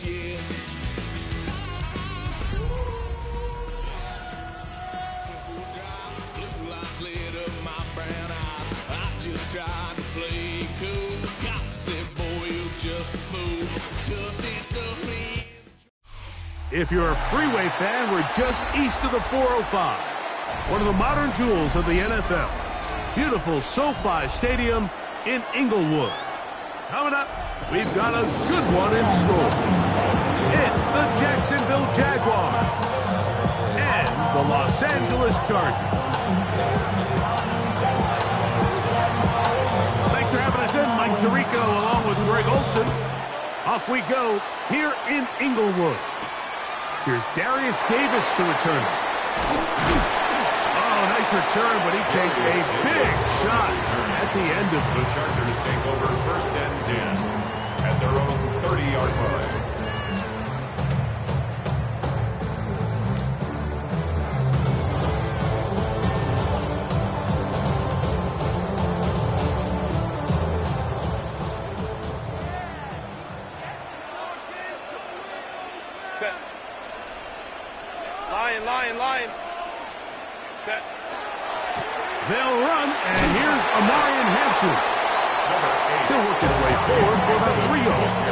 yeah. Blue lights lit up my brown eyes. I just tried to play cool. Cop said, boy, you're just a fool. Nothing stuff me. If you're a Freeway fan, we're just east of the 405. One of the modern jewels of the NFL. Beautiful SoFi Stadium in Inglewood. Coming up, we've got a good one in store. It's the Jacksonville Jaguars and the Los Angeles Chargers. Thanks for having us in, Mike Tirico, along with Greg Olson. Off we go here in Inglewood. Here's Darius Davis to return. Oh, nice return, but he takes a big shot at the end of the Chargers take over 1st and 10 at their own 30-yard line. Lion. Set. They'll run, and here's Amarian Hampton. He'll work his way forward for about 3 yards.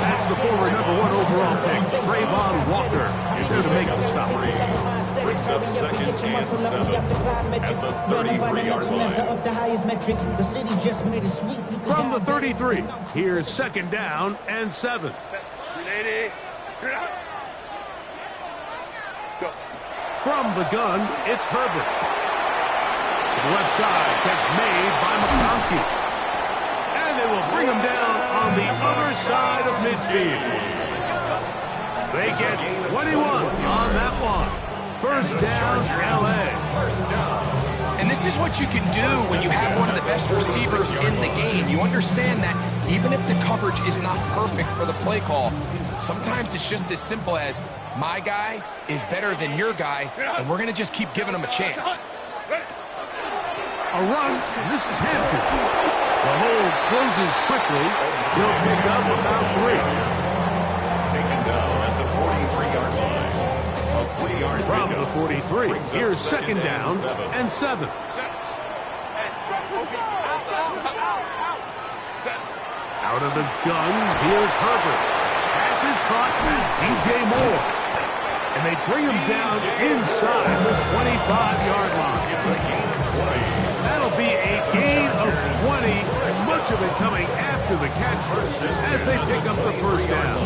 That's the former #1 overall pick, Trayvon Walker, is there to make the stop. Brings up 2nd and 7 at the 33-yard line. From the 33, here's 2nd down and 7. From the gun, it's Herbert. To the left side, catch made by McConkey. And they will bring him down on the other side of midfield. They get 21 on that one. 1st down, L.A. And this is what you can do when you have one of the best receivers in the game. You understand that even if the coverage is not perfect for the play call, sometimes it's just as simple as my guy is better than your guy, and we're going to just keep giving him a chance. A run, and this is Hampton. The hold closes quickly. He'll pick up about 3. Taken down at the 43-yard line. A 3-yard From the 43, here's 2nd down and 7. Out of the gun, here's Herbert. Pass is caught to DJ Moore. And they bring him down inside the 25-yard line. It's a gain of 20. That'll be a gain of 20, much of it coming after the catch as they pick up the 1st down.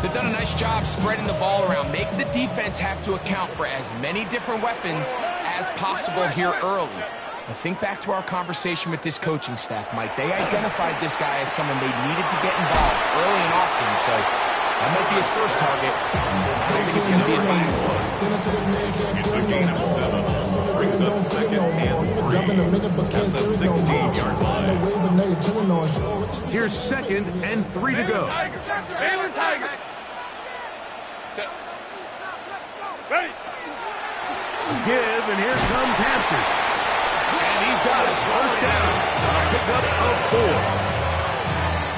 They've done a nice job spreading the ball around. Make the defense have to account for as many different weapons as possible here early. Now think back to our conversation with this coaching staff, Mike. They identified this guy as someone they needed to get involved early and often, so that might be his first target. I don't think it's going to be his last. It's a gain of 7. Brings up 2nd and 3. That's a 16-yard line. Here's 2nd and 3 to go. Give, and here comes Hampton. And he's got it. 1st down. A pickup of 4.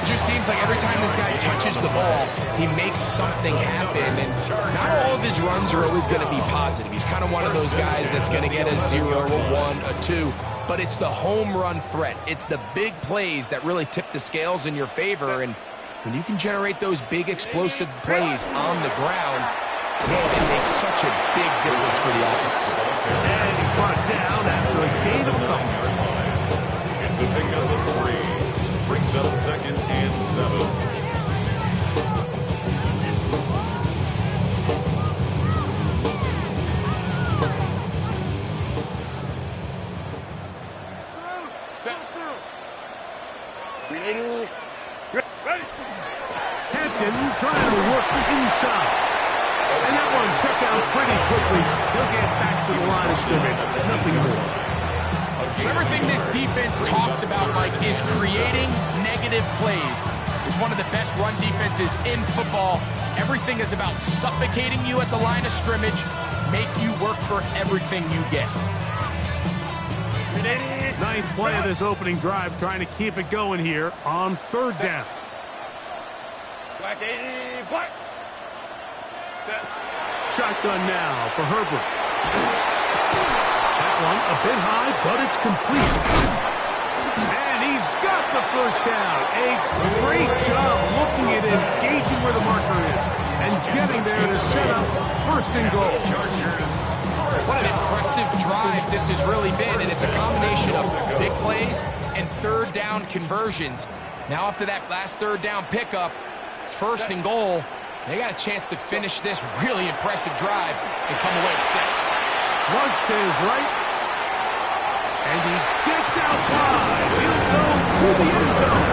It just seems like every time this guy touches the ball, he makes something happen. And not all of his runs are always going to be positive. He's kind of one of those guys that's going to get a 0, a 1, a 2. But it's the home run threat. It's the big plays that really tip the scales in your favor. And when you can generate those big explosive plays on the ground, man, it makes such a big difference for the offense. And he's brought down after a gain of 5. It's a pickup of 3. Brings up 2nd and 7. Hampton trying to work inside. And that one shut down pretty quickly. He'll get back to the line of scrimmage. Nothing more. So everything this defense talks about, Mike, is creating negative plays. It's one of the best run defenses in football. Everything is about suffocating you at the line of scrimmage, make you work for everything you get. 9th play of this opening drive, trying to keep it going here on 3rd down. Black. Set. Shotgun now for Herbert. That one a bit high, but it's complete. And he's got the first down. A great job looking at engaging where the marker is and getting there to set up first and goal. What an impressive drive this has really been, and it's a combination of big plays and third down conversions. Now after that last third down pickup, it's first and goal. They got a chance to finish this really impressive drive and come away with 6. Flush to his right. And he gets out wide. He'll go to the end zone.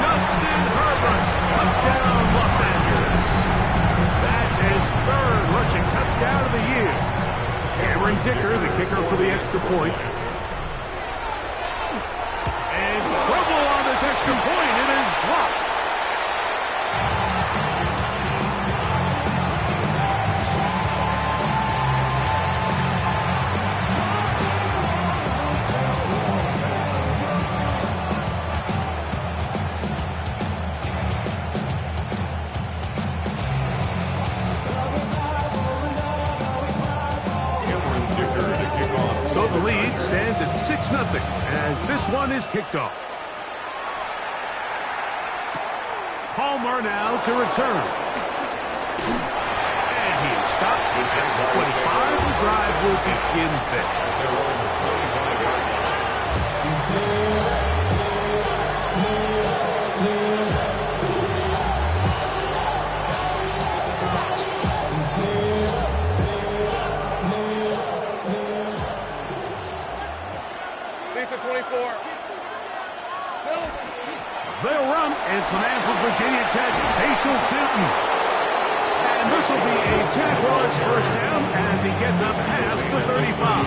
Justin Herbert, touchdown Los Angeles. That's his 3rd rushing touchdown of the year. Cameron Dicker, the kicker for the extra point. And trouble on this extra point. It is blocked. So the lead stands at 6-0 as this one is kicked off. Palmer now to return. And he is stopped at 25. The drive will begin there. Lisa 24. They'll run. It's the man from Virginia Tech, Tayshel Tilton. And this will be a Jaguars first down as he gets up past the 35.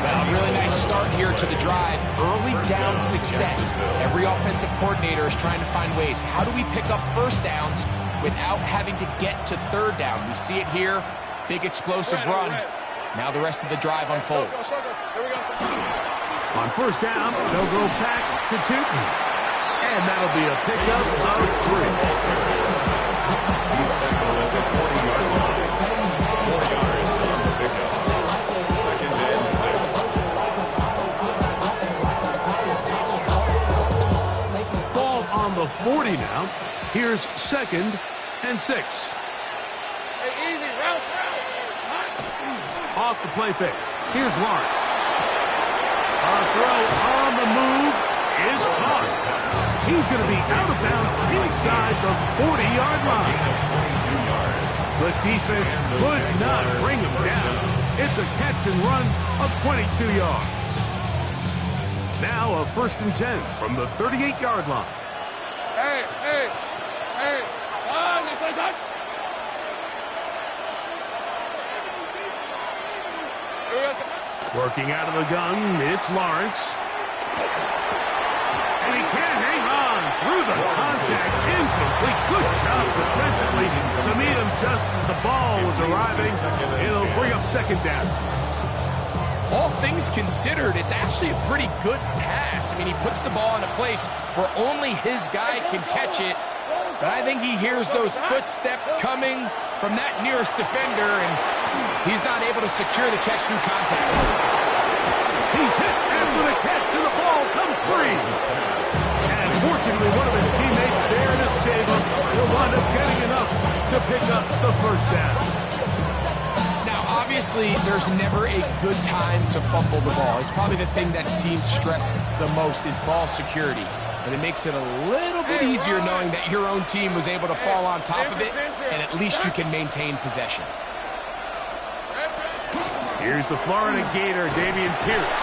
Well, really nice start here to the drive. Early down success. Every offensive coordinator is trying to find ways. How do we pick up first downs without having to get to third down? We see it here. Big explosive run. Now the rest of the drive unfolds. On first down, they'll go back to Tilton. And that'll be a pickup of 3. He's tackled at the 40-yard line. 4 yards on the pickup. 2nd and 6. Ball on the 40 now. Here's 2nd and 6. Hey, easy, route. Off the play fake. Here's Lawrence. A throw on the move is caught. He's going to be out of bounds inside the 40-yard line. 22 yards. The defense could not bring him down. It's a catch and run of 22 yards. Now a 1st and 10 from the 38-yard line. Hey. Inside. Working out of the gun, it's Lawrence. And he can't hang on through the contact. Incomplete. Good job defensively to meet him just as the ball was arriving. It'll bring up 2nd down. All things considered, it's actually a pretty good pass. I mean, he puts the ball in a place where only his guy can catch it. But I think he hears those footsteps coming from that nearest defender, and he's not able to secure the catch through contact. He's hit after the catch, and the ball comes free. And fortunately, one of his teammates there to save him. He'll wind up getting enough to pick up the first down. Now, obviously, there's never a good time to fumble the ball. It's probably the thing that teams stress the most is ball security. But it makes it a little bit easier knowing that your own team was able to fall on top of it, and at least you can maintain possession. Here's the Florida Gator, Dameon Pierce.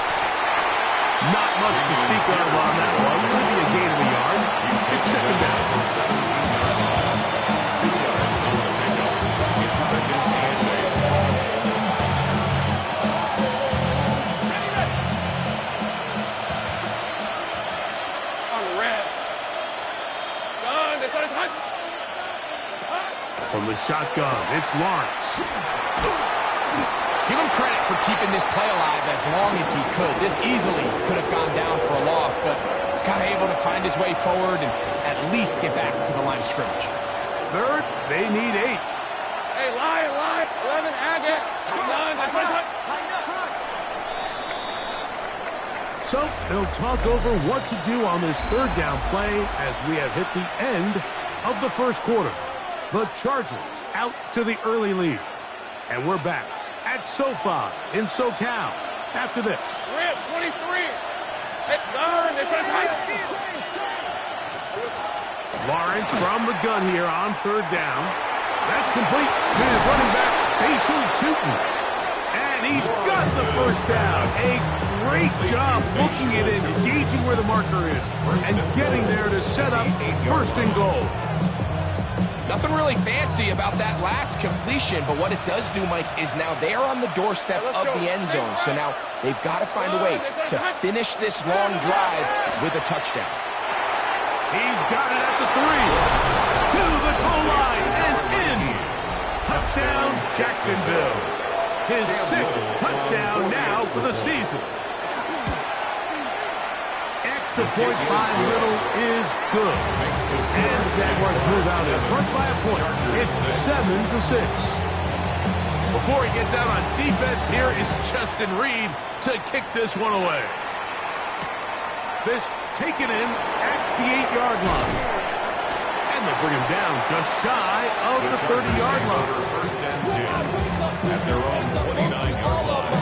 Not much to speak of on that one. Maybe a gain of a yard. It's 2nd down. 2 yards on the pickup. It's 2nd and 8. From the shotgun, it's Lawrence. Give him credit for keeping this play alive as long as he could. This easily could have gone down for a loss, but he's kind of able to find his way forward and at least get back to the line of scrimmage. Third, they need 8. Hey, lie. 11, action. 9. So they'll talk over what to do on this third down play as we have hit the end of the first quarter. The Chargers out to the early lead. And we're back at SoFi in SoCal after this. Rip, 23. Hey, darn, this is right. Lawrence from the gun here on third down. That's complete to his running back, Facial Tootin. And he's got the first down. A great job looking at it, engaging where the marker is, and getting there to set up first and goal. Nothing really fancy about that last completion, but what it does do, Mike, is now they are on the doorstep of the end zone. So now they've got to find a way to finish this long drive with a touchdown. He's got it at the 3. To the goal line and in. Touchdown, Jacksonville. His 6th touchdown now for the season. Extra point by Little is good. And the Jaguars move out in front by a point. It's 7-6. Before he gets out on defense, here is Justin Reed to kick this one away. This taken in at the 8-yard line. And they bring him down just shy of the 30-yard line. First and 10 at their own 29-yard line.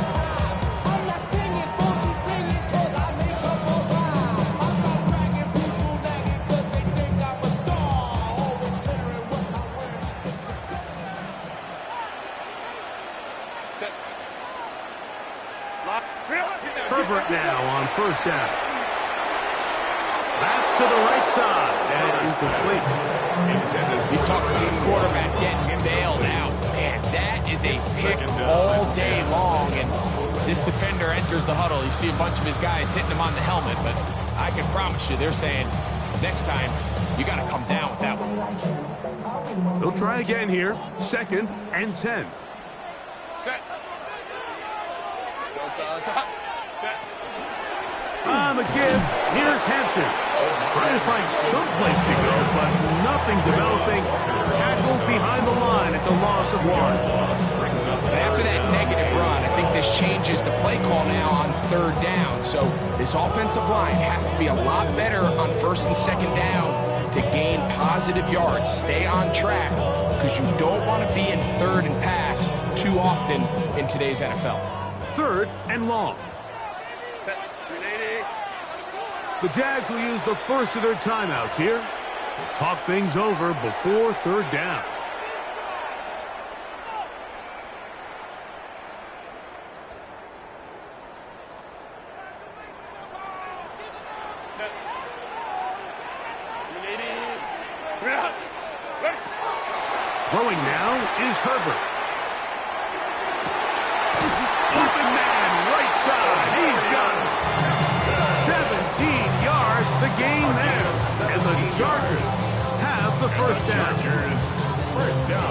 Herbert now on first down. That's to the right side. That is complete. You talk about a quarterback getting bailed out. Man, that is a pick all day long. And as this defender enters the huddle, you see a bunch of his guys hitting him on the helmet. But I can promise you, they're saying, next time, you got to come down with that one. They'll try again here. 2nd and 10. Set. On the give, here's Hampton. Trying to find some place to go, but nothing developing. Tackled behind the line. It's a loss of 1. But after that negative run, I think this changes the play call now on third down. So this offensive line has to be a lot better on 1st and 2nd down to gain positive yards. Stay on track because you don't want to be in 3rd and pass too often in today's NFL. 3rd and long. The Jags will use the first of their timeouts here to talk things over before third down. Throwing now is Herbert. Open man, right side. He's got it. 17 yards, the gain there. And the Chargers have the first down.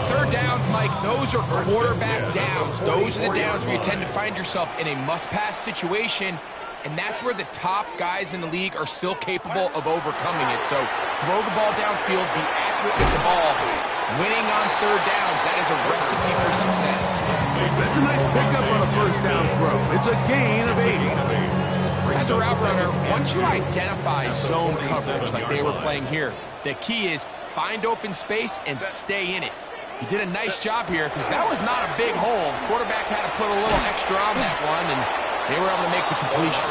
Third downs, Mike, those are quarterback downs. Those are the downs where you tend to find yourself in a must-pass situation, and that's where the top guys in the league are still capable of overcoming it. So throw the ball downfield, be accurate with the ball. Winning on third downs, that is a recipe for success. That's a nice pickup on a first down throw. It's a gain of 8. As a route runner, once you identify zone coverage like they were playing here, the key is find open space and stay in it. He did a nice job here because that was not a big hole. The quarterback had to put a little extra on that one, and they were able to make the completion.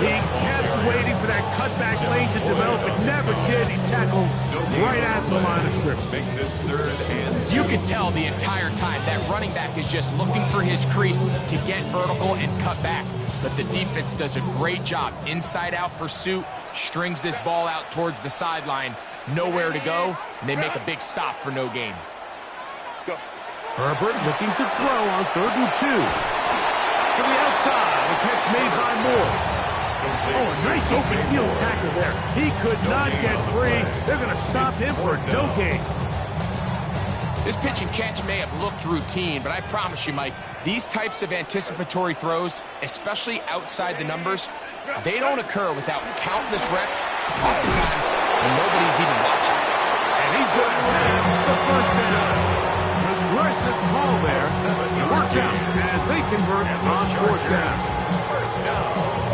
He kept waiting for that cutback lane to develop. It never did. He's tackled right at the line of scrimmage. Makes it 3rd and 2. You can tell the entire time that running back is just looking for his crease to get vertical and cut back. But the defense does a great job. Inside-out pursuit, strings this ball out towards the sideline. Nowhere to go, and they make a big stop for no gain. Herbert looking to throw on 3rd and 2. To the outside, a catch made by Moore. Oh, a nice open field tackle there. He could not get free. They're going to stop him for no gain. This pitch and catch may have looked routine, but I promise you, Mike, these types of anticipatory throws, especially outside the numbers, they don't occur without countless reps, oftentimes when nobody's even watching. And he's going to have the first down. Aggressive call there. Works out as they convert on fourth down.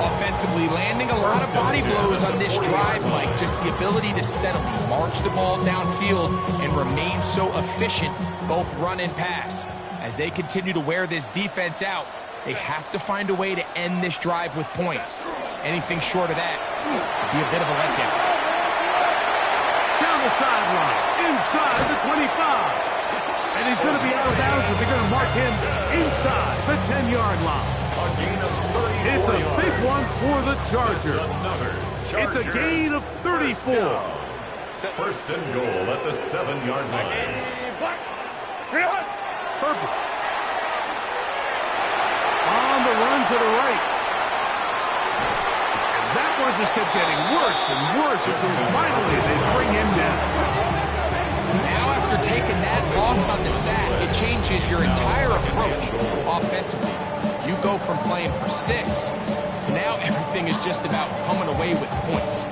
Offensively, landing a lot of body blows on this drive, Mike. Just the ability to steadily march the ball downfield and remain so efficient, both run and pass. As they continue to wear this defense out, they have to find a way to end this drive with points. Anything short of that would be a bit of a letdown. Down the sideline, inside the 25. And he's going to be out of bounds, but they're going to mark him inside the 10-yard line. It's a big one for the Chargers. It's a gain of 34. First and goal at the 7-yard line. Purple. On the run to the right. And that one just kept getting worse and worse until finally they bring him down. Now after taking that loss on the sack, it changes your entire approach offensively. You go from playing for 6 to now everything is just about coming away with points.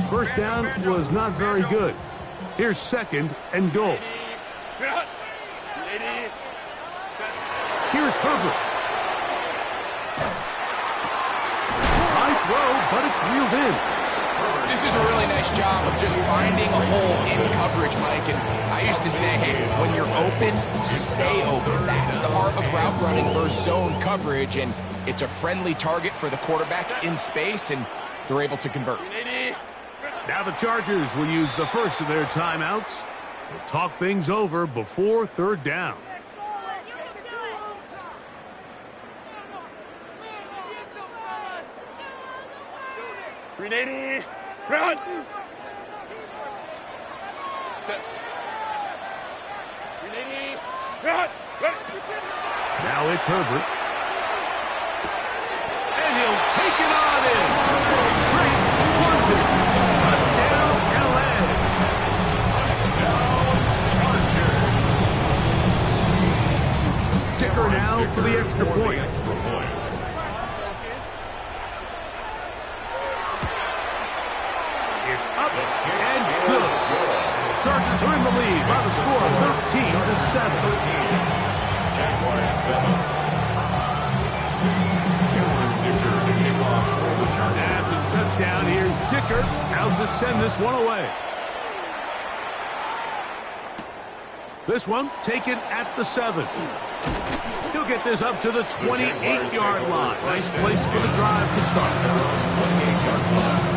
First down was not very good. Here's second and goal. Here's Herbert. High throw, but it's reeled in. This is a really nice job of just finding a hole in coverage, Mike. And I used to say, hey, when you're open, stay open. That's the art of route running versus zone coverage. And it's a friendly target for the quarterback in space, and they're able to convert. Now the Chargers will use the first of their timeouts. They'll talk things over before third down. Run! Now it's Herbert. And he'll take it on in. Great London. Touchdown, LA. Kicker now for the extra point. It's up and good. Chargers are in the lead by the score of 13-7. Jaguars 7. After the touchdown, here's Dicker out to send this one away. This one taken at the 7. He'll get this up to the 28-yard line. Nice place for the drive to start. 28-yard line.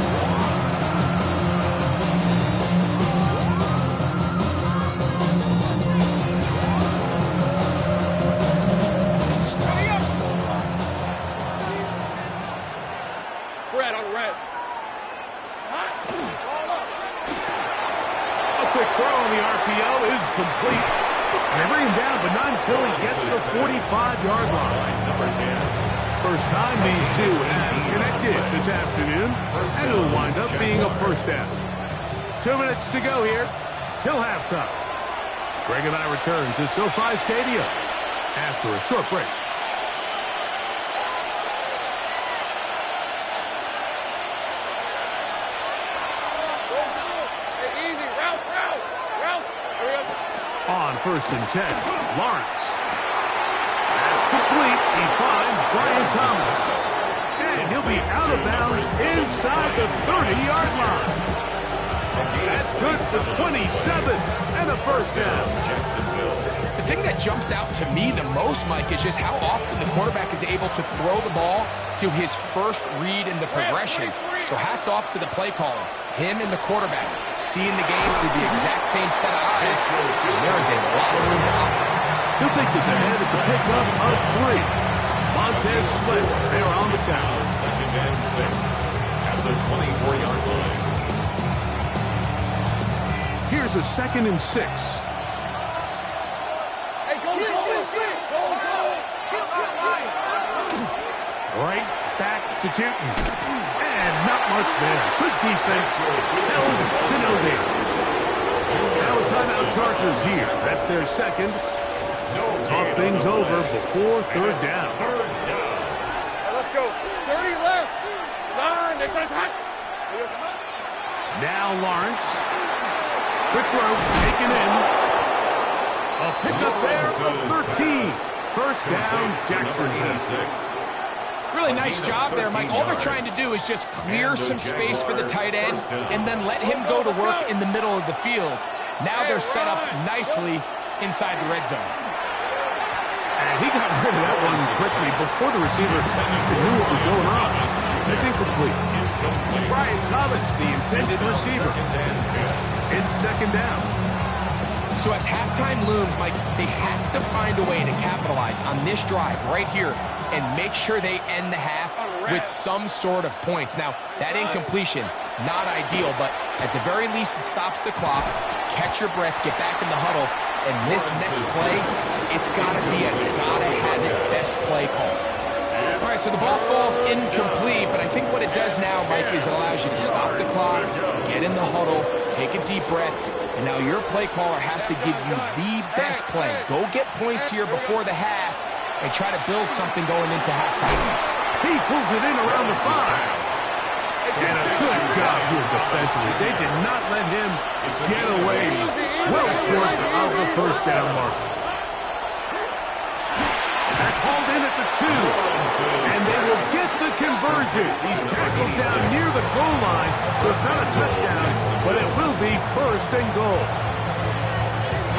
Complete. And they bring him down, but not until he gets to the 45-yard line. Number 10. First time these two have connected this afternoon, and it'll wind up being a first down. 2 minutes to go here till halftime. Greg and I return to SoFi Stadium after a short break. On first and 10, Lawrence. That's complete. He finds Brian Thomas. And he'll be out of bounds inside the 30-yard line. That's good for 27 and a first down. Jacksonville. The thing that jumps out to me the most, Mike, is just how often the quarterback is able to throw the ball to his first read in the progression. So hats off to the play caller. Him and the quarterback seeing the game through the exact same set of eyes. There is a lot of room to operate. He'll take this ahead. It's a pickup of 3. Montez Sweat, they're on the tackle. Second and 6 at the 24-yard line. Here's a second and 6. Right back to Tootin. And not much there. Good defense. Held to no damage. Now a timeout Chargers here. That's their second. Talk things over before third down. Let's go. 30 left. Line. Next one's hot. Now Lawrence. Quick throw. Taken in. A pickup there of 13. First down, Jacksonville. Really nice job there, Mike. All they're trying to do is just clear some space for the tight end and then let him go to work in the middle of the field. Now they're set up nicely inside the red zone. And he got rid of that one quickly before the receiver knew what was going on. That's incomplete. Brian Thomas, the intended receiver. It's second down. So as halftime looms, Mike, they have to find a way to capitalize on this drive right here and make sure they end the half with some sort of points. Now, that incompletion, not ideal, but at the very least, it stops the clock. Catch your breath, get back in the huddle, and this next play, it's got to be a gotta-have-it best play call. All right, so the ball falls incomplete, but I think what it does now, Mike, is it allows you to stop the clock, get in the huddle, take a deep breath, and now your play caller has to give you the best play. Go get points here before the half and try to build something going into halftime. He pulls it in around the 5. And a good job here defensively. They did not let him get away well short of the first down mark. That's hauled in at the 2. And they will get the conversion. He's tackled down near the goal line, so it's not a touchdown, but it will be first and goal.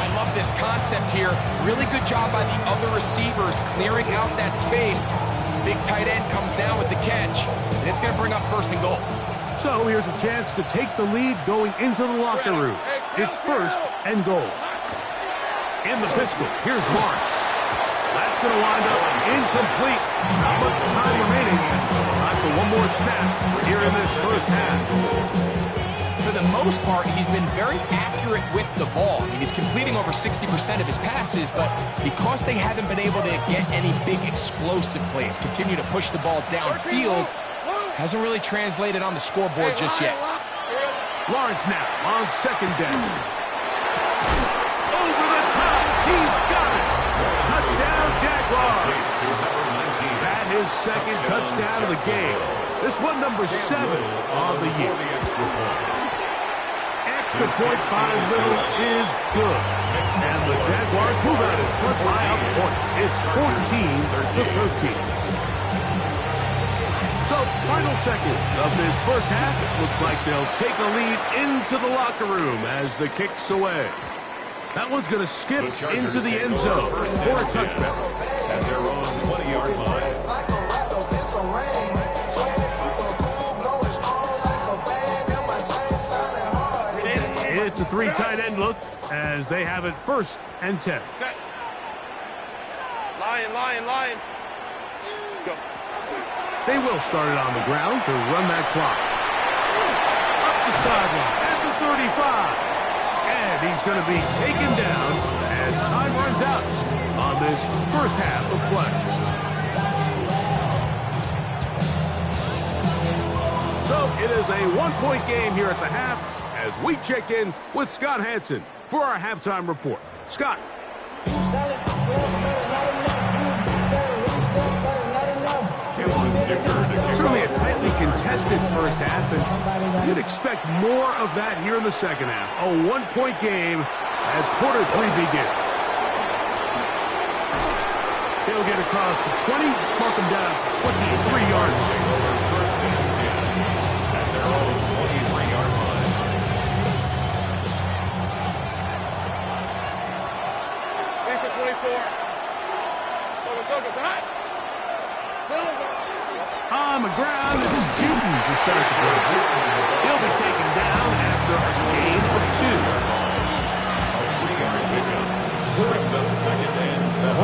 I love this concept here. Really good job by the other receivers clearing out that space. Big tight end comes down with the catch, and it's going to bring up first and goal. So here's a chance to take the lead going into the locker room. It's first and goal. In the pistol, here's Lawrence. That's going to wind up incomplete. Not much time remaining. Time for one more snap here in this first half. For the most part, he's been very accurate with the ball. I mean, he's completing over 60% of his passes, but because they haven't been able to get any big explosive plays, continue to push the ball downfield, hasn't really translated on the scoreboard just yet. Lawrence now on second down. Over the top. He's got it. Touchdown, Jaguars. That is second touchdown of the game. This one number 7 on the year. Extra point by Little is good. And the Jaguars move out his front by a point. It's 14-13. So, final seconds of this first half. It looks like they'll take a lead into the locker room as the kick's away. That one's going to skip into the end zone for a touchback. At their own 20-yard line. It's a 3 tight end look as they have it first and 10. Lion. Go. They will start it on the ground to run that clock. Up the sideline at the 35. And he's going to be taken down as time runs out on this first half of play. So it is a 1-point game here at the half as we check in with Scott Hansen for our halftime report. Scott. Certainly a tightly contested first half, and you'd expect more of that here in the second half. A 1-point game as quarter 3 begins. He'll get across the 20, mark him down 23 yards. First and 10 at their own 23-yard line. Lisa 24. Soga's hot. On the ground, it's Tootin to start the play. He'll be taken down after a gain of 2. A 3-yard pickup. Brings up second and 7.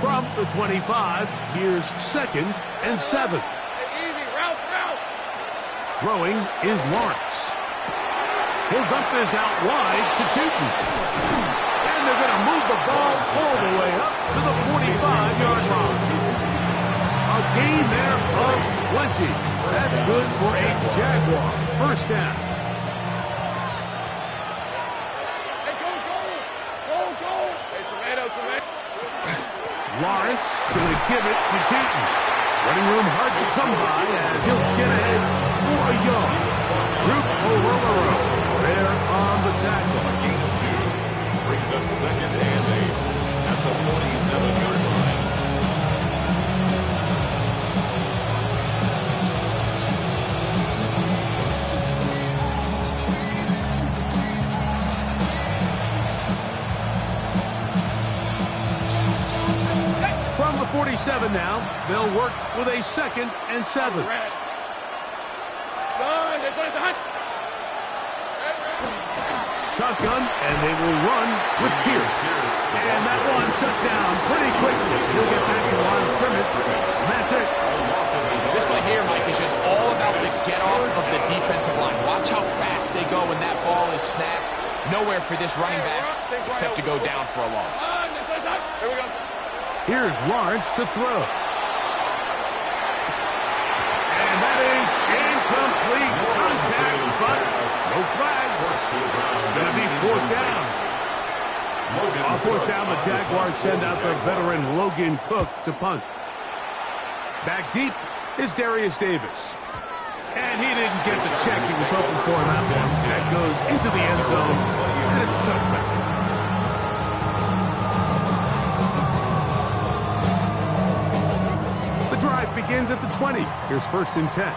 From the 25, here's second and 7. Easy, route. Throwing is Lawrence. He'll dump this out wide to Tootin. And they're going to move the ball all the way up to the 45-yard line. down. Hey, go! Hey, tomato. Lawrence going to give it to Jeter. Running room hard to come by as he'll get ahead for a yard. Root O'Rollero there on the tackle. Gain of 2. Brings up second and 8 at the 47-yard line. From the 47 now, they'll work with a 2nd and 7. Shotgun, and they will run with Pierce. And that one shut down pretty quickly. He'll get back to the line of scrimmage. And that's it. This play here, Mike, is just all about the get-off of the defensive line. Watch how fast they go when that ball is snapped. Nowhere for this running back except to go down for a loss. Here we go. Here's Lawrence to throw. And that is incomplete contact, but no flags. It's going to be 4th down. On 4th down, the Jaguars send out the veteran Logan Cook to punt. Back deep is Darius Davis. And he didn't get the check he was hoping for in that one. That goes into the end zone, and it's touchback. The drive begins at the 20. Here's 1st and 10.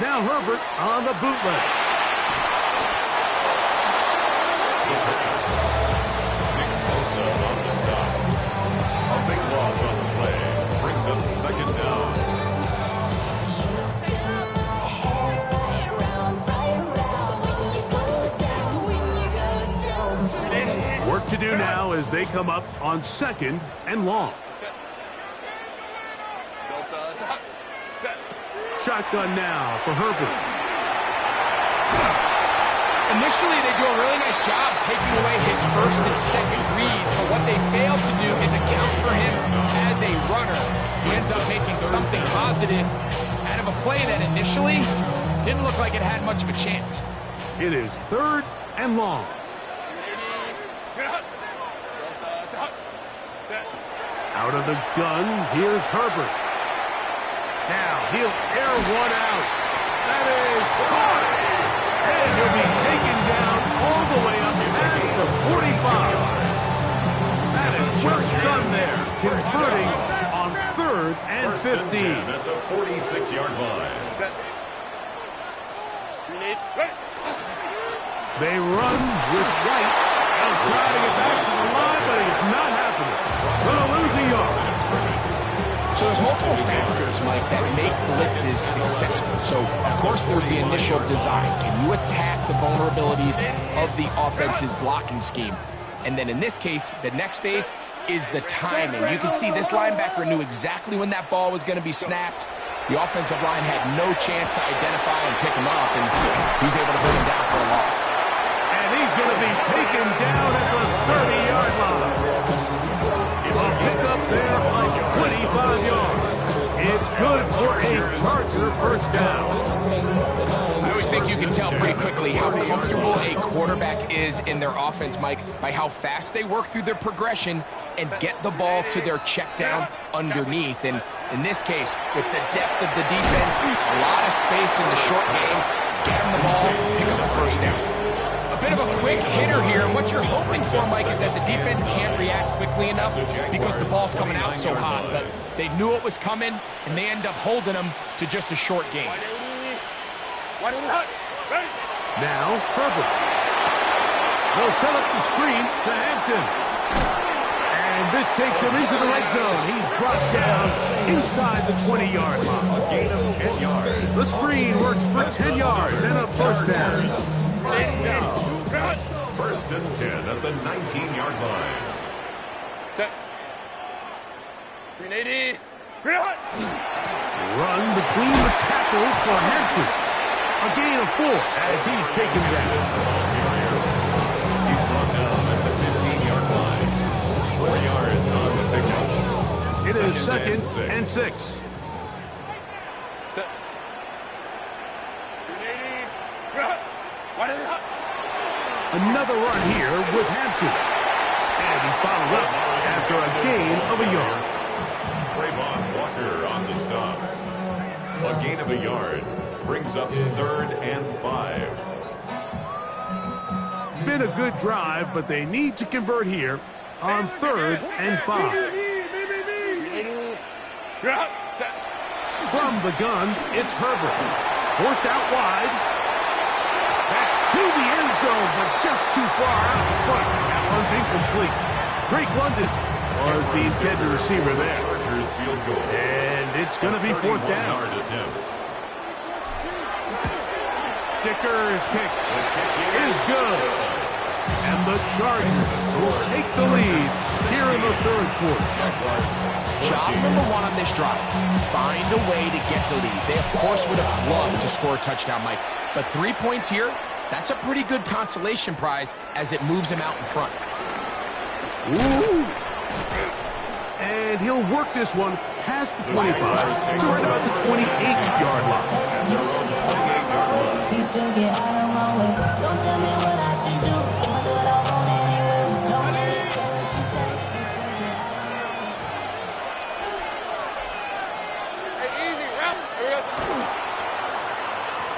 Now Herbert on the bootleg. Nick Bosa on the stop. A big loss on the play. Brings up second down. Work to do now as they come up on 2nd and long. Shotgun now for Herbert. Initially, they do a really nice job taking away his 1st and 2nd read, but what they fail to do is account for him as a runner. He ends up making something positive out of a play that initially didn't look like it had much of a chance. It is 3rd and long. Out of the gun, here's Herbert. Now he'll air one out. That is caught. And he'll be taken down all the way up past the 45. That is well done there, converting on 3rd and 15. At the 46-yard line. They run with White. They'll try to get back to the line, but it's not happening. Gonna lose a yard. So there's multiple factors, Mike, that make blitzes successful. So, of course, there's the initial design. Can you attack the vulnerabilities of the offense's blocking scheme? And then in this case, the next phase is the timing. You can see this linebacker knew exactly when that ball was going to be snapped. The offensive line had no chance to identify and pick him up, and he's able to bring him down for a loss. And he's going to be taken down at the 30-yard line. A pickup there of 25 yards. It's good for a Charger 1st down. I always think you can tell pretty quickly how comfortable a quarterback is in their offense, Mike, by how fast they work through their progression and get the ball to their check down underneath. And in this case, with the depth of the defense, a lot of space in the short game, get them the ball, pick up the 1st down. A bit of a quick hitter here, and what you're hoping for, Mike, is that the defense can't react quickly enough because the ball's coming out so hot. But they knew it was coming, and they end up holding them to just a short game. Now Herbert. They'll set up the screen to Hampton. And this takes him into the red zone. He's brought down inside the 20-yard line. A gain of 10 yards. The screen works for 10 yards and a 1st down. 1st down. 1st and 10 at the 19-yard line. Run between the tackles for Hampton. A gain of 4 as he's taken down. He's brought down at the 15-yard line. 4 yards on the pickup. It is second and 6. Another run here with Hampton. And he's followed up after a gain of a yard. Trayvon Walker on the stop. A gain of a yard brings up 3rd and 5. Been a good drive, but they need to convert here on 3rd and 5. From the gun, it's Herbert. Forced out wide. That's to the end zone, but just too far out in front. That one's incomplete. Drake London was the intended receiver there. Chargers field goal. And it's going to be 4th down. Dicker's kick is good. And the Chargers will take the lead here in the 3rd quarter. Job number 1 on this drive, find a way to get the lead. They, of course, would have loved to score a touchdown, Mike. But 3 points here, that's a pretty good consolation prize as it moves him out in front. Ooh. And he'll work this one past the 25 to right about the 28-yard line. You should get out of my way. Don't tell me what I should do. I'ma do what I want anyway. Don't really care what you think. You should get out of my way. Hey, easy, round. Here we go.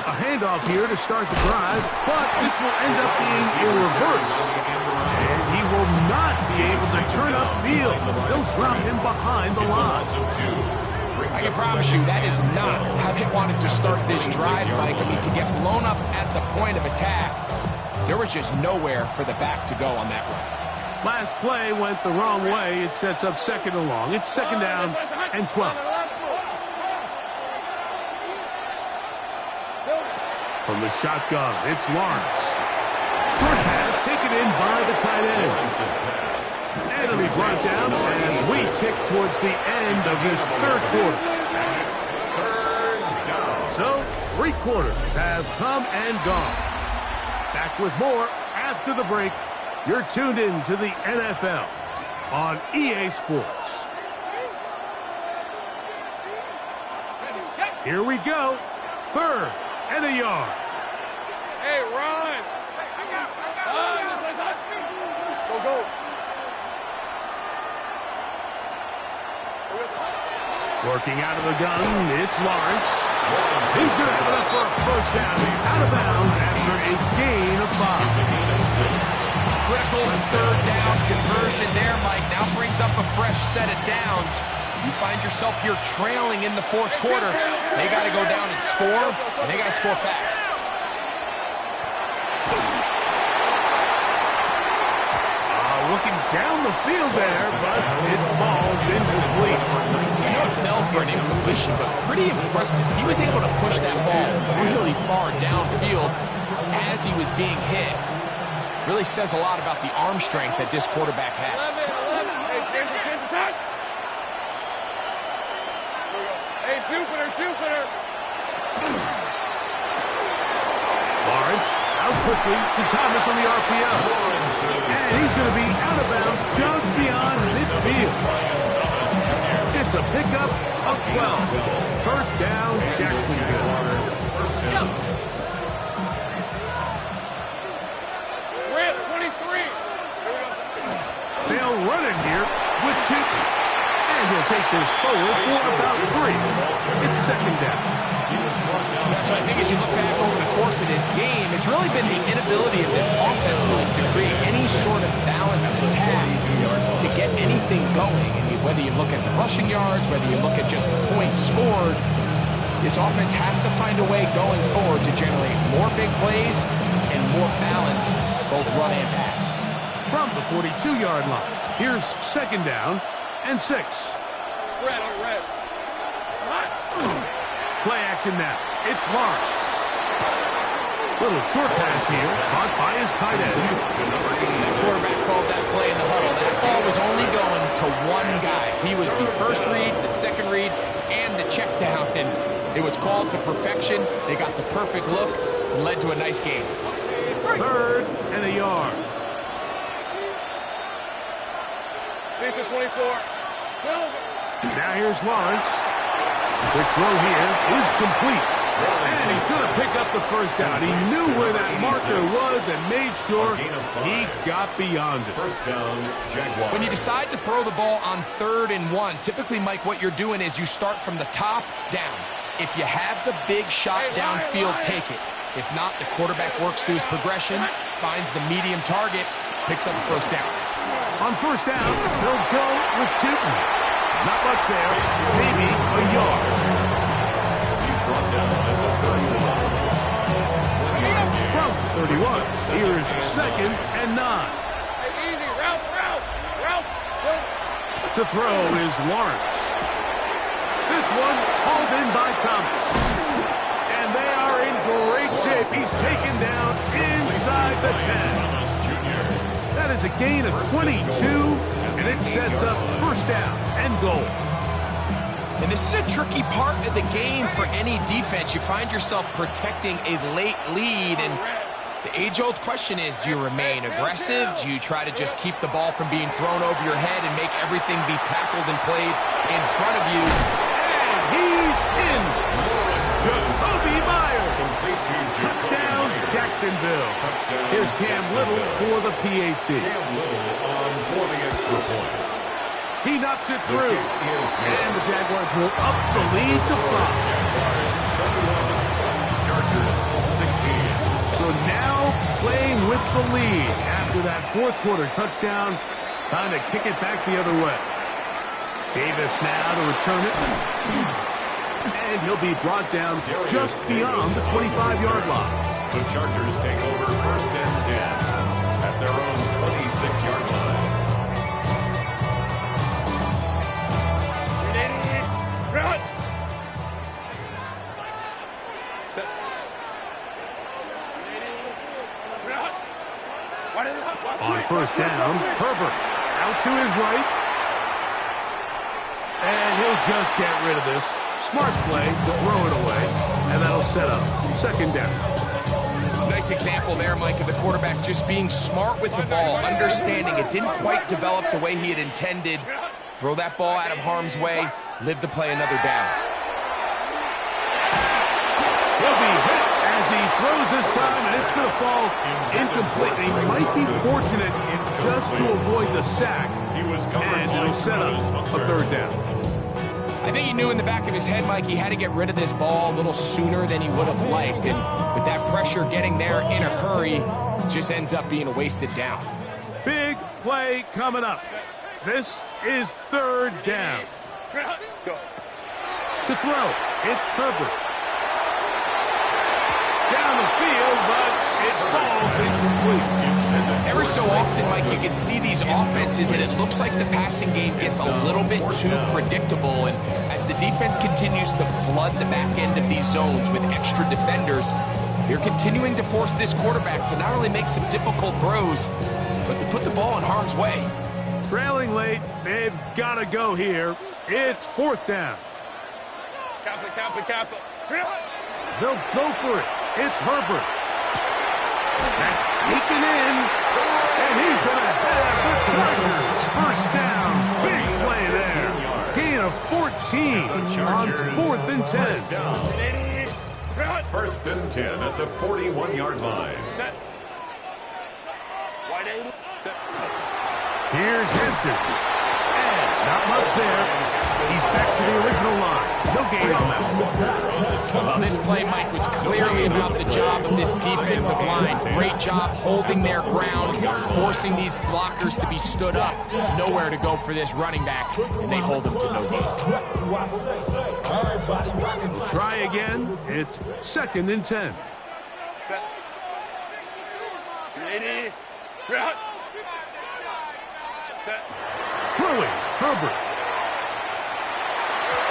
A handoff here to start the drive, but this will end up being a reverse. And he will not be able to turn upfield. They'll drop him behind the line. I can promise you that is not how they wanted to start this drive, Mike. I mean, to get blown up at the point of attack, there was just nowhere for the back to go on that run. Last play went the wrong way. It sets up 2nd and long. It's 2nd down and 12. From the shotgun, it's Lawrence. Short pass taken in by the tight end. And it'll be brought down as we tick towards the end of this 3rd quarter. So, 3 quarters have come and gone. Back with more after the break. You're tuned in to the NFL on EA Sports. Here we go. 3rd and a yard. Hey, Ron. So go. Working out of the gun, it's Lawrence. He's going to have it up for a 1st down. He's out of bounds after a gain of 5. Critical 3rd down conversion there, Mike. Now brings up a fresh set of downs. You find yourself here trailing in the 4th quarter. They got to go down and score, and they got to score fast. Looking down the field there, but it falls incomplete. I know it fell for an incompletion, but pretty impressive. He was able to push that ball really far downfield as he was being hit. Really says a lot about the arm strength that this quarterback has. 11. Hey, Jason, time. Hey, Jupiter. Lawrence out quickly to Thomas on the RPO. And he's going to be out of bounds just beyond midfield. It's a pickup of 12. 1st down, Jacksonville. Rip, 23. They'll run it here with 2. And he'll take this forward for about 3. It's 2nd down. So I think as you look back over the course of this game, it's really been the inability of this offense to create any sort of balanced attack to get anything going. And whether you look at the rushing yards, whether you look at just the points scored, this offense has to find a way going forward to generate more big plays and more balance, both run and pass. From the 42-yard line, here's 2nd down and 6. Red. Play action now. It's Lawrence. Little short pass here, caught by his tight end. The quarterback called that play in the huddle. That ball was only going to one guy. He was the 1st read, the 2nd read, and the check down. And it was called to perfection. They got the perfect look and led to a nice game. 3rd and a yard. Lisa, 24. Silver. Now here's Lawrence. Quick throw here is complete. And he's going to pick up the first down. He knew where that marker was and made sure he got beyond it. First down, Jaguars. When you decide to throw the ball on 3rd and 1, typically, Mike, what you're doing is you start from the top down. If you have the big shot downfield, take it. If not, the quarterback works through his progression, finds the medium target, picks up the first down. On first down, they'll go with Tootin. Not much there, maybe a yard. He's brought down at the 31. From 31, here's 2nd and 9. Easy, route. To throw is Lawrence. This one hauled in by Thomas. And they are in great shape. He's taken down inside the 10. That is a gain of 22, and it sets up first down and goal. And this is a tricky part of the game for any defense. You find yourself protecting a late lead, and the age-old question is, do you remain aggressive? Do you try to just keep the ball from being thrown over your head and make everything be tackled and played in front of you? And he's in. Jacoby Myers. Touchdown, Jacksonville. Here's Cam Little for the PAT. Cam Little on for the extra point. He knocks it through. And the Jaguars will up the lead to 5. Chargers 16. So now playing with the lead after that 4th quarter touchdown. Time to kick it back the other way. Davis now to return it. And he'll be brought down just beyond the 25-yard line. The Chargers take over 1st and 10 at their own 26-yard line. Run. On first down, Herbert out to his right. And he'll just get rid of this. Smart play to throw it away. And that'll set up 2nd down. Nice example there, Mike, of the quarterback just being smart with the ball, understanding it didn't quite develop the way he had intended. Throw that ball out of harm's way, live to play another down. He'll be hit as he throws this time, and it's going to fall incomplete. He might be fortunate just to avoid the sack, and it'll set up a 3rd down. I think he knew in the back of his head, Mike, he had to get rid of this ball a little sooner than he would have liked. And with that pressure getting there in a hurry, it just ends up being a wasted down. Big play coming up. This is 3rd down. To throw, it's Herbert. Down the field, but it falls incomplete. Ever so often, Mike, you can see these offenses, and it looks like the passing game gets a little bit too predictable. And as the defense continues to flood the back end of these zones with extra defenders, they're continuing to force this quarterback to not only make some difficult throws, but to put the ball in harm's way. Trailing late, they've got to go here. It's 4th down. Kappa. They'll go for it. It's Herbert. That's taken in, and he's going to have the Chargers first down. Big play there. Gain of 14 on 4th and 10. 1st and 10 at the 41-yard line. Here's Hampton. And not much there. He's back to the original line. No gain on that. Well, this play, Mike, was clearly about the job of this defensive line. Great job holding their ground, forcing these blockers to be stood up. Nowhere to go for this running back, and they hold him to no gain. Try again. It's 2nd and 10. Throwing, Herbert.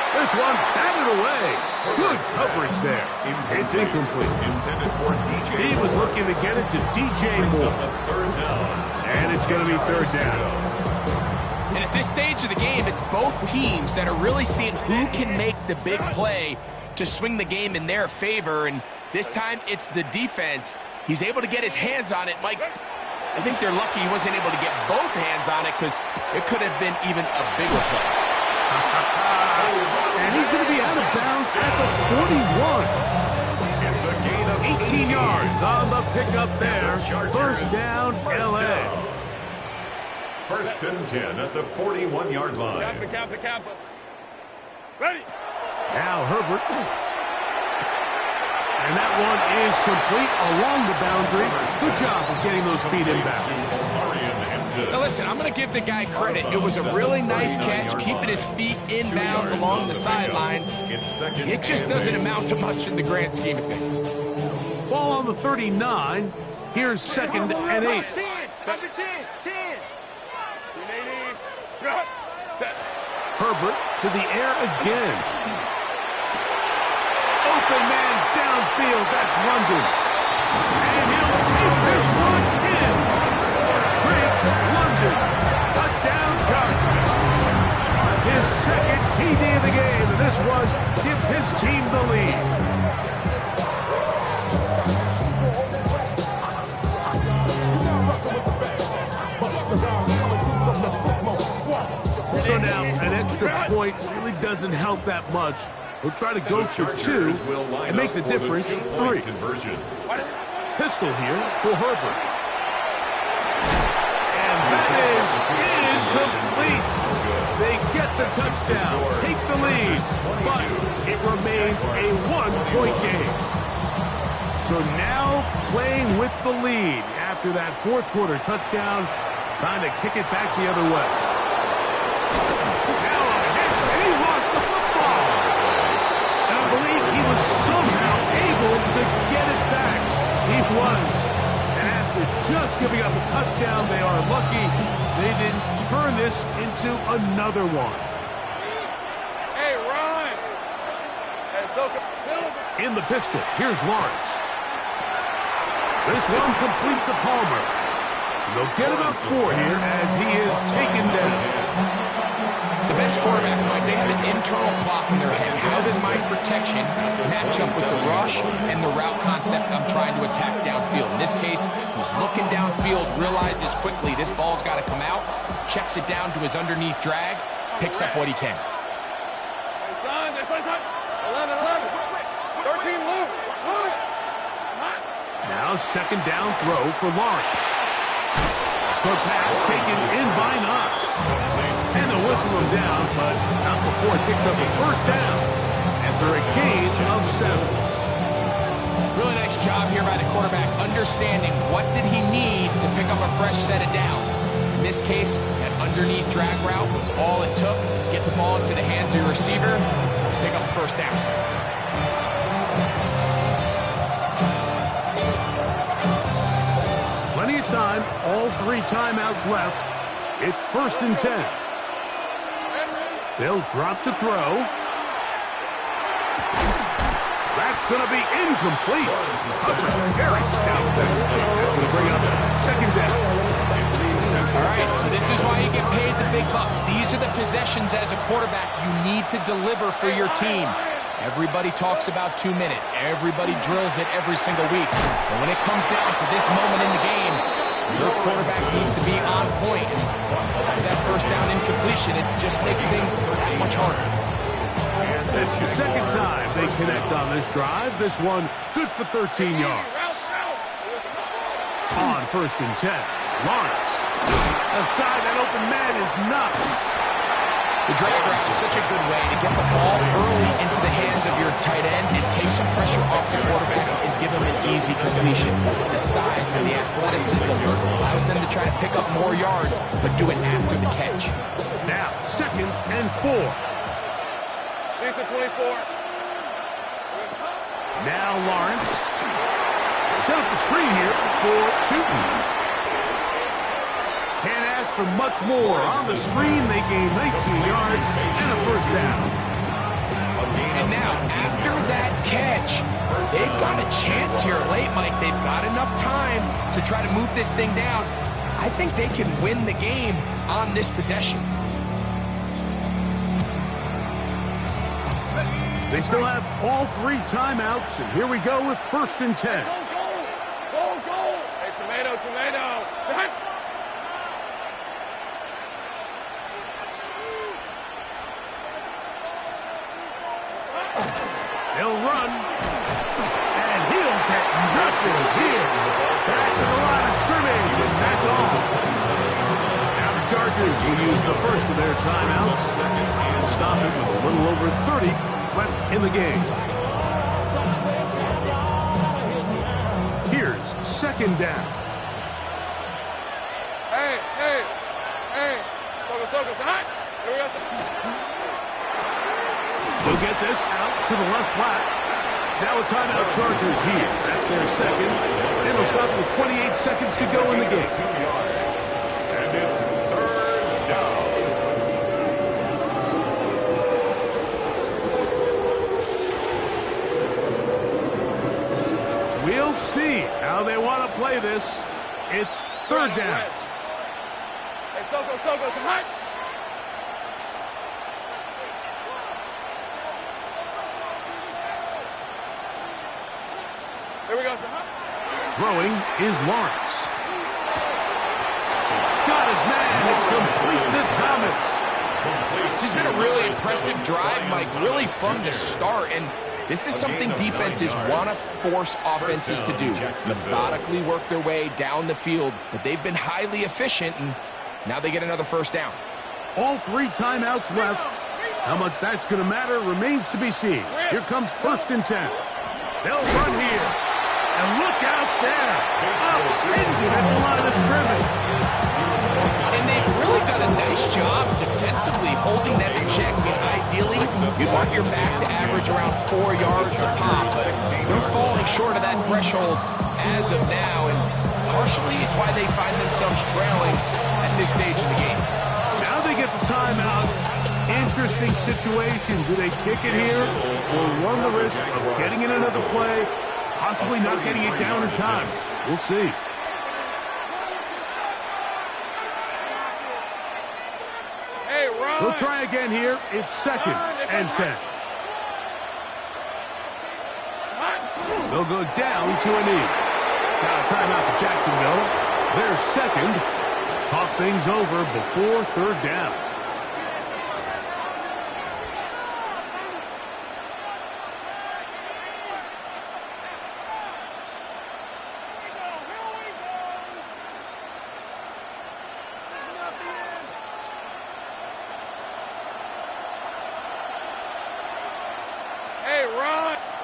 This one batted away. Good coverage there. It's incomplete. He was looking to get it to DJ Moore. And it's going to be 3rd down. And at this stage of the game, it's both teams that are really seeing who can make the big play to swing the game in their favor. And this time, it's the defense. He's able to get his hands on it. Mike, I think they're lucky he wasn't able to get both hands on it because it could have been even a bigger play. And he's going to be out of bounds at the 41. It's a gain of 18 yards on the pickup there. First down, L.A. First and 10 at the 41-yard line. Kappa. Ready. Now Herbert. And that one is complete along the boundary. Good job of getting those feet inbound. Now listen, I'm going to give the guy credit. It was a really nice catch, keeping his feet inbounds along the sidelines. It just doesn't amount to much in the grand scheme of things. Ball on the 39. Here's second and 8. 10. Set. Herbert to the air again. Open man downfield. That's London. And he'll take this one in. Drake London. Touchdown Chargers. His second TD of the game. And this one gives his team the lead. So now an extra point really doesn't help that much. We'll try to go for 2 and make the difference 3. Pistol here for Herbert. And that is incomplete. They get the touchdown, take the lead, but it remains a 1-point game. So now playing with the lead after that fourth quarter touchdown, trying to kick it back the other way. Now a hit, and he lost the football. And I believe he was somehow able to get it back. He was. And after just giving up a touchdown, they are lucky they didn't turn this into another one. Hey, Ron. Hey, In the pistol, here's Lawrence. This one complete to Palmer. They'll get about 4 here as he is taken down. The best quarterbacks, Mike, they have an internal clock in their head. How does my protection match up with the rush and the route concept I'm trying to attack downfield? In this case, he's looking downfield, realizes quickly this ball's got to come out, checks it down to his underneath drag, picks up what he can. Hey, son. 11. 13, Luke. Now second down throw for Lawrence. Short pass taken in by Knox. And they'll whistle him down, but not before it picks up a first down after a gain of 7. Really nice job here by the quarterback, understanding what did he need to pick up a fresh set of downs. In this case, that underneath drag route was all it took. Get the ball into the hands of your receiver, pick up a first down. Plenty of time, all 3 timeouts left. It's first and 10. They'll drop to throw. That's going to be incomplete. Very stout there. That's going to bring up second down. All right, so this is why you get paid the big bucks. These are the possessions as a quarterback you need to deliver for your team. Everybody talks about 2 minutes. Everybody drills it every single week. But when it comes down to this moment in the game, your quarterback needs to be on point. After that first down incompletion, it just makes things that much harder. It's the second time they connect on this drive. This one good for 13 yards. On first and 10, Lawrence. Aside that open man is Knox. The drag route is such a good way to get the ball early into the hands of your tight end and take some pressure off the quarterback and give him an easy completion. The size and the athleticism allows them to try to pick up more yards, but do it after the catch. Now, second and 4. Lisa 24. Now Lawrence. Set up the screen here for Tootin. Can't ask for much more. On the screen, they gain 19 yards and a first down. And now, after that catch, they've got a chance here late, Mike. They've got enough time to try to move this thing down. I think they can win the game on this possession. They still have all 3 timeouts, and here we go with first and 10. Go. Hey, tomato. run. And he'll get nothing here. Back to the line of scrimmage, and that's all. Now the Chargers will use the first of their timeouts. Stop it with a little over 30 left in the game. Here's second down. Hey. Focus. Hot. Here we go. They'll get this out to the left flat. Now a timeout Chargers here. That's their second. And they'll stop with 28 seconds to go in the game. 2 yards. And it's third down. We'll see how they want to play this. It's third down. Hey, Soko. Hot. Here we go, sir. Throwing is Lawrence. Got his man. It's complete to Thomas. This has been a really impressive drive, Mike, really from the start. And this is something defenses want to force offenses to do. Methodically work their way down the field, but they've been highly efficient, and now they get another first down. All 3 timeouts left. How much that's going to matter remains to be seen. Here comes first and 10. They'll run here. And look out there. Upended at the line of scrimmage. And they've really done a nice job defensively holding that in check. I mean, ideally, you'd want your back to average around 4 yards a pop, but they're falling short of that threshold as of now, and partially it's why they find themselves trailing at this stage of the game. Now they get the timeout. Interesting situation. Do they kick it here or run the risk of getting in another play, possibly not getting it down in time? We'll see. Hey, run. We'll try again here. It's second and 10. They'll go down to a knee. Now a timeout for Jacksonville. Their second. Talk things over before third down.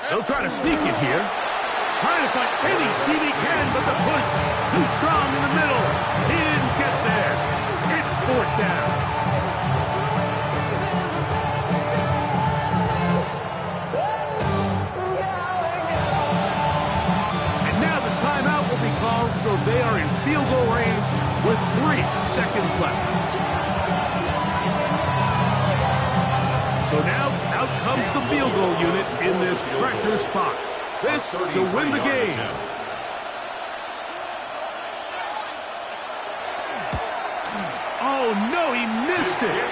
They'll try to sneak it here. Trying to find any seat he can, but the push too strong in the middle. He didn't get there. It's fourth down. And now the timeout will be called, so they are in field goal range with 3 seconds left. So now, out comes the field goal unit in this pressure spot. This to win the game. Oh, no, he missed it.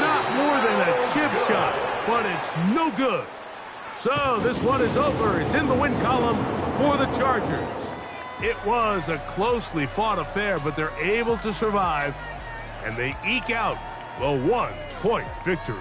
Not more than a chip shot, but it's no good. So this one is over. It's in the win column for the Chargers. It was a closely fought affair, but they're able to survive, and they eke out a 1-point victory.